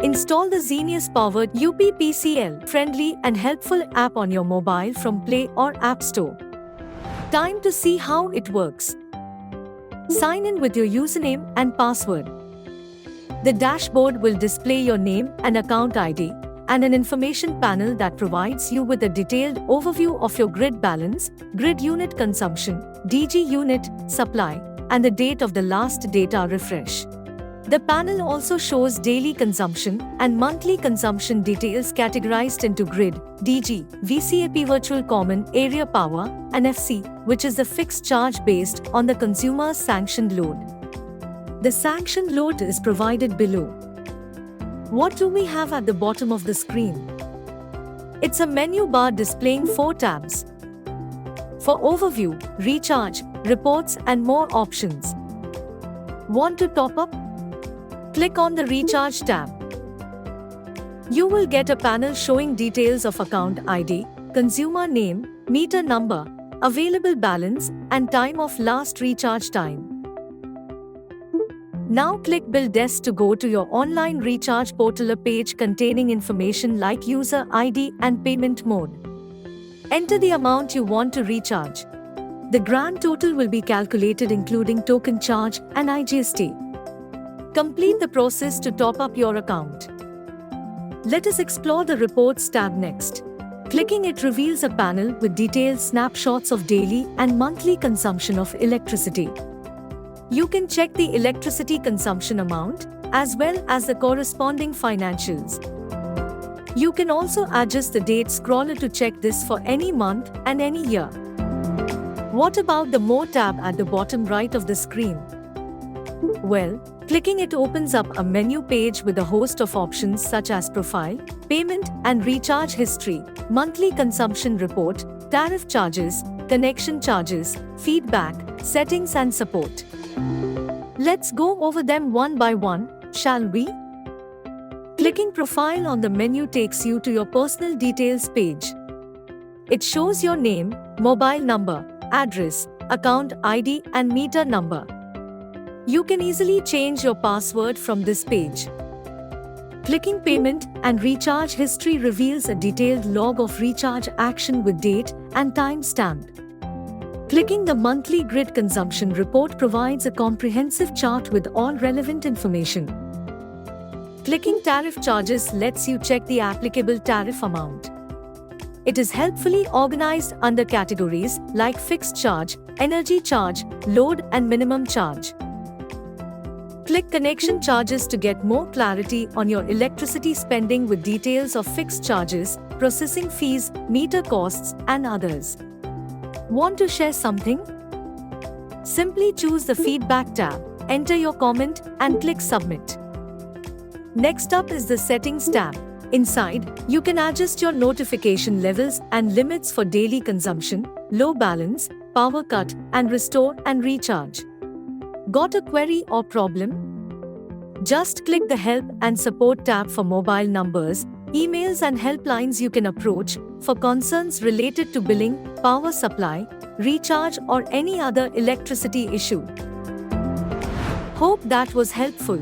Install the Xenius-powered UPPCL friendly and helpful app on your mobile from Play or App Store. Time to see how it works. Sign in with your username and password. The dashboard will display your name and account ID, and an information panel that provides you with a detailed overview of your grid balance, grid unit consumption, DG unit, supply, and the date of the last data refresh. The panel also shows daily consumption and monthly consumption details categorized into grid, DG, VCAP virtual common area power, and FC, which is the fixed charge based on the consumer's sanctioned load. The sanctioned load is provided below. What do we have at the bottom of the screen? It's a menu bar displaying 4 tabs. For overview, recharge, reports, and more options. Want to top up? Click on the Recharge tab. You will get a panel showing details of account ID, consumer name, meter number, available balance, and time of last recharge time. Now click Bill Desk to go to your online recharge portal, a page containing information like user ID and payment mode. Enter the amount you want to recharge. The grand total will be calculated including token charge and IGST. Complete the process to top up your account. Let us explore the Reports tab next. Clicking it reveals a panel with detailed snapshots of daily and monthly consumption of electricity. You can check the electricity consumption amount, as well as the corresponding financials. You can also adjust the date scroller to check this for any month and any year. What about the More tab at the bottom right of the screen? Well, clicking it opens up a menu page with a host of options such as profile, payment and recharge history, monthly consumption report, tariff charges, connection charges, feedback, settings and support. Let's go over them one by one, shall we? Clicking Profile on the menu takes you to your personal details page. It shows your name, mobile number, address, account ID and meter number. You can easily change your password from this page. Clicking Payment and Recharge History reveals a detailed log of recharge action with date and time stamp. Clicking the Monthly Grid Consumption Report provides a comprehensive chart with all relevant information. Clicking Tariff Charges lets you check the applicable tariff amount. It is helpfully organized under categories like fixed charge, energy charge, load and minimum charge. Click Connection Charges to get more clarity on your electricity spending with details of fixed charges, processing fees, meter costs, and others. Want to share something? Simply choose the Feedback tab, enter your comment, and click Submit. Next up is the Settings tab. Inside, you can adjust your notification levels and limits for daily consumption, low balance, power cut, and restore and recharge. Got a query or problem? Just click the Help and Support tab for mobile numbers, emails and helplines you can approach for concerns related to billing, power supply, recharge or any other electricity issue. Hope that was helpful.